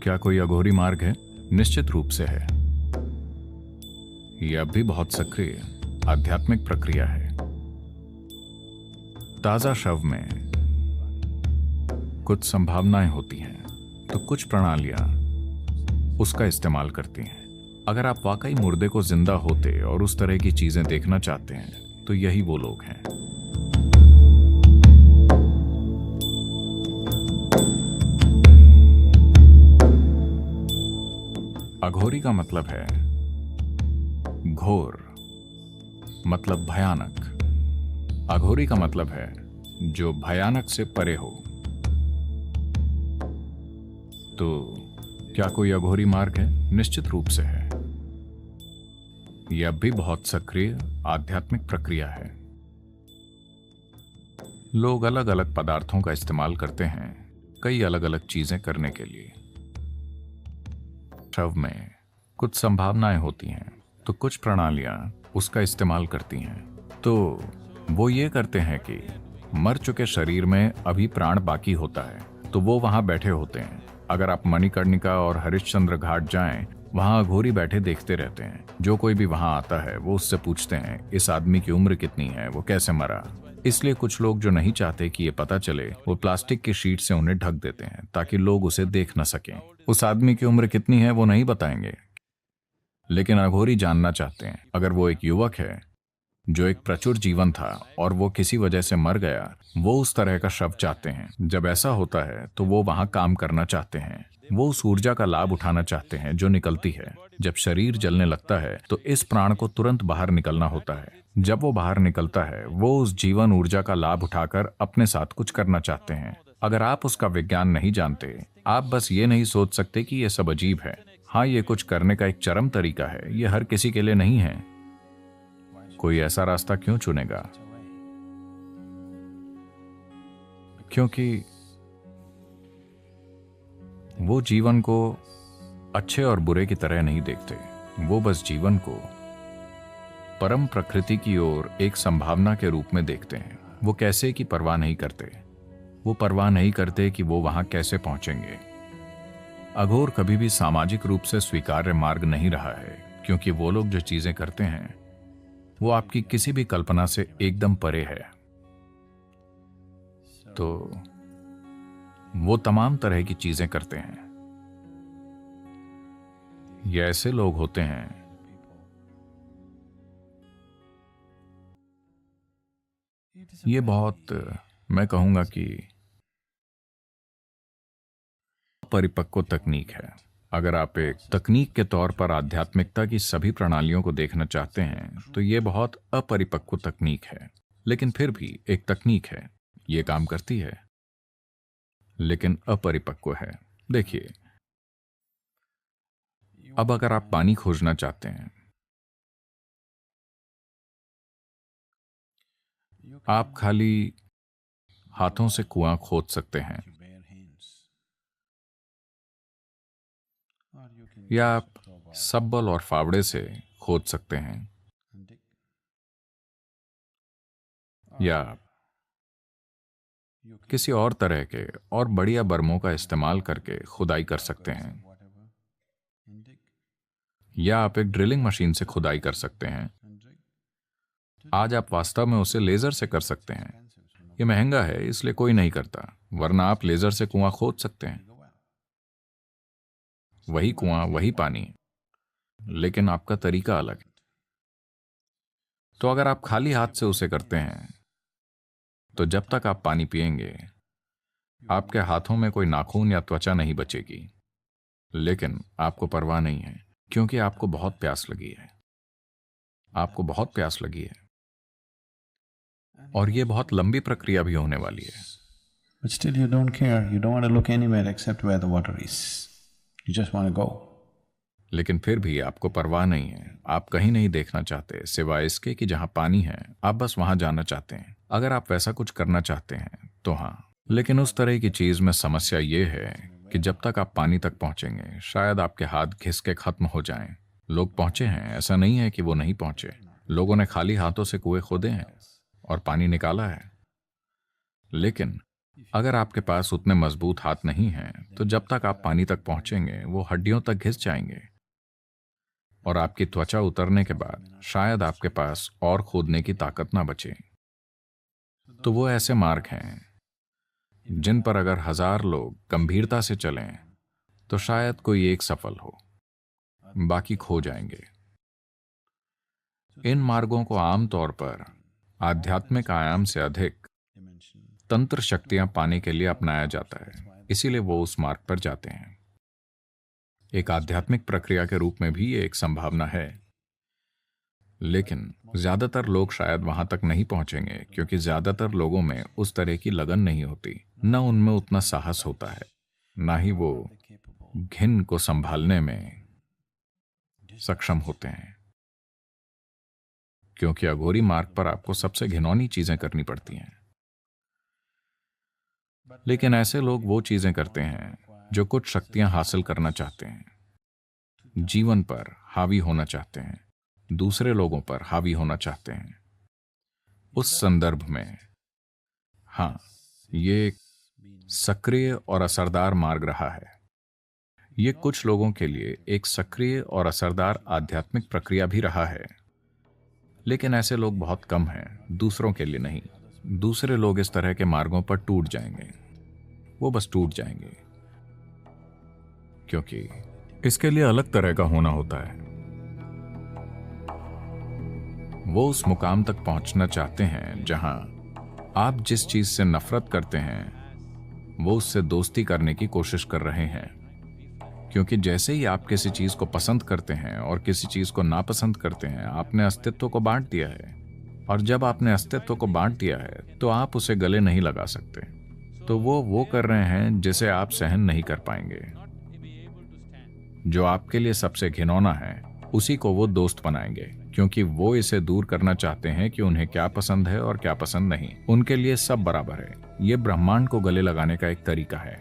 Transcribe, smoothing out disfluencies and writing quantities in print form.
क्या कोई अघोरी मार्ग है? निश्चित रूप से है। यह अब भी बहुत सक्रिय आध्यात्मिक प्रक्रिया है। ताजा शव में कुछ संभावनाएं होती हैं, तो कुछ प्रणालियां उसका इस्तेमाल करती हैं। अगर आप वाकई मुर्दे को जिंदा होते और उस तरह की चीजें देखना चाहते हैं, तो यही वो लोग हैं। अघोरी का मतलब है घोर, मतलब भयानक। अघोरी का मतलब है जो भयानक से परे हो। तो क्या कोई अघोरी मार्ग है? निश्चित रूप से है। यह अब भी बहुत सक्रिय आध्यात्मिक प्रक्रिया है। लोग अलग अलग पदार्थों का इस्तेमाल करते हैं कई अलग अलग चीजें करने के लिए। शव में कुछ संभावनाएं होती हैं, तो कुछ प्रणालियां उसका इस्तेमाल करती हैं। तो वो ये करते हैं कि मर चुके शरीर में अभी प्राण बाकी होता है, तो वो वहां बैठे होते हैं। अगर आप मणिकर्णिका और हरिश्चंद्र घाट जाएं, वहां अघोरी बैठे देखते रहते हैं। जो कोई भी वहां आता है वो उससे पूछते हैं इस आदमी की उम्र कितनी है, वो कैसे मरा। इसलिए कुछ लोग जो नहीं चाहते कि ये पता चले, वो प्लास्टिक की शीट से उन्हें ढक देते हैं ताकि लोग उसे देख न सकें। उस आदमी की उम्र कितनी है वो नहीं बताएंगे, लेकिन अघोरी जानना चाहते हैं। अगर वो एक युवक है जो एक प्रचुर जीवन था और वो किसी वजह से मर गया, वो उस तरह का शव चाहते हैं। जब ऐसा होता है तो वो वहां काम करना चाहते हैं। वो उस ऊर्जा का लाभ उठाना चाहते हैं जो निकलती है। जब शरीर जलने लगता है तो इस प्राण को तुरंत बाहर निकलना होता है। जब वो बाहर निकलता है, वो उस जीवन ऊर्जा का लाभ उठाकर अपने साथ कुछ करना चाहते हैं। अगर आप उसका विज्ञान नहीं जानते, आप बस ये नहीं सोच सकते कि ये सब अजीब है। हाँ, ये कुछ करने का एक चरम तरीका है। ये हर किसी के लिए नहीं है। कोई ऐसा रास्ता क्यों चुनेगा? क्योंकि वो जीवन को अच्छे और बुरे की तरह नहीं देखते। वो बस जीवन को परम प्रकृति की ओर एक संभावना के रूप में देखते हैं। वो कैसे की परवाह नहीं करते। वो परवाह नहीं करते कि वो वहां कैसे पहुंचेंगे। अघोर कभी भी सामाजिक रूप से स्वीकार्य मार्ग नहीं रहा है, क्योंकि वो लोग जो चीजें करते हैं वो आपकी किसी भी कल्पना से एकदम परे है। तो वो तमाम तरह की चीजें करते हैं। ये ऐसे लोग होते हैं ये बहुत, मैं कहूंगा कि परिपक्व तकनीक है। अगर आप एक तकनीक के तौर पर आध्यात्मिकता की सभी प्रणालियों को देखना चाहते हैं, तो ये बहुत अपरिपक्व तकनीक है। लेकिन फिर भी एक तकनीक है। ये काम करती है, लेकिन अपरिपक्व है। देखिए, अब अगर आप पानी खोजना चाहते हैं, आप खाली हाथों से कुआं खोद सकते हैं, या आप सब्बल और फावड़े से खोद सकते हैं, या किसी और तरह के और बढ़िया बर्मों का इस्तेमाल करके खुदाई कर सकते हैं, या आप एक ड्रिलिंग मशीन से खुदाई कर सकते हैं। आज आप वास्तव में उसे लेजर से कर सकते हैं। ये महंगा है, इसलिए कोई नहीं करता, वरना आप लेजर से कुआं खोद सकते हैं। वही कुआं, वही पानी, लेकिन आपका तरीका अलग है। तो अगर आप खाली हाथ से उसे करते हैं, तो जब तक आप पानी पिएंगे, आपके हाथों में कोई नाखून या त्वचा नहीं बचेगी। लेकिन आपको परवाह नहीं है, क्योंकि आपको बहुत प्यास लगी है। आपको बहुत प्यास लगी है, और ये बहुत लंबी प्रक्रिया भी होने वाली है। But still you don't care, you don't want to look anywhere except where the water is. You just want to go. लेकिन फिर भी आपको परवाह नहीं है। आप कहीं नहीं देखना चाहते सिवाय इसके कि जहां पानी है, आप बस वहां जाना चाहते हैं। अगर आप वैसा कुछ करना चाहते हैं तो हाँ, लेकिन उस तरह की चीज में समस्या ये है कि जब तक आप पानी तक पहुंचेंगे, शायद आपके हाथ घिस के खत्म हो जाएं। लोग पहुंचे हैं, ऐसा नहीं है कि वो नहीं पहुंचे। लोगों ने खाली हाथों से कुएं खोदे हैं और पानी निकाला है। लेकिन अगर आपके पास उतने मजबूत हाथ नहीं हैं, तो जब तक आप पानी तक पहुंचेंगे वो हड्डियों तक घिस जाएंगे और आपकी त्वचा उतरने के बाद शायद आपके पास और खोदने की ताकत ना बचे। तो वो ऐसे मार्ग हैं जिन पर अगर 1000 लोग गंभीरता से चलें तो शायद कोई एक सफल हो, बाकी खो जाएंगे। इन मार्गों को आमतौर पर आध्यात्मिक आयाम से अधिक तंत्र शक्तियां पाने के लिए अपनाया जाता है, इसीलिए वो उस मार्ग पर जाते हैं। एक आध्यात्मिक प्रक्रिया के रूप में भी ये एक संभावना है, लेकिन ज्यादातर लोग शायद वहां तक नहीं पहुंचेंगे क्योंकि ज्यादातर लोगों में उस तरह की लगन नहीं होती, न उनमें उतना साहस होता है, ना ही वो घिन को संभालने में सक्षम होते हैं, क्योंकि अघोरी मार्ग पर आपको सबसे घिनौनी चीजें करनी पड़ती हैं। लेकिन ऐसे लोग वो चीजें करते हैं जो कुछ शक्तियां हासिल करना चाहते हैं, जीवन पर हावी होना चाहते हैं, दूसरे लोगों पर हावी होना चाहते हैं। उस संदर्भ में हाँ, ये एक सक्रिय और असरदार मार्ग रहा है। ये कुछ लोगों के लिए एक सक्रिय और असरदार आध्यात्मिक प्रक्रिया भी रहा है, लेकिन ऐसे लोग बहुत कम हैं, दूसरों के लिए नहीं। दूसरे लोग इस तरह के मार्गों पर टूट जाएंगे, वो बस टूट जाएंगे, क्योंकि इसके लिए अलग तरह का होना होता है। वो उस मुकाम तक पहुंचना चाहते हैं जहां आप जिस चीज से नफरत करते हैं वो उससे दोस्ती करने की कोशिश कर रहे हैं, क्योंकि जैसे ही आप किसी चीज को पसंद करते हैं और किसी चीज को नापसंद करते हैं, आपने अस्तित्व को बांट दिया है, और जब आपने अस्तित्व को बांट दिया है तो आप उसे गले नहीं लगा सकते। तो वो कर रहे हैं जिसे आप सहन नहीं कर पाएंगे। जो आपके लिए सबसे घिनौना है उसी को वो दोस्त बनाएंगे, क्योंकि वो इसे दूर करना चाहते हैं कि उन्हें क्या पसंद है और क्या पसंद नहीं। उनके लिए सब बराबर है। ये ब्रह्मांड को गले लगाने का एक तरीका है।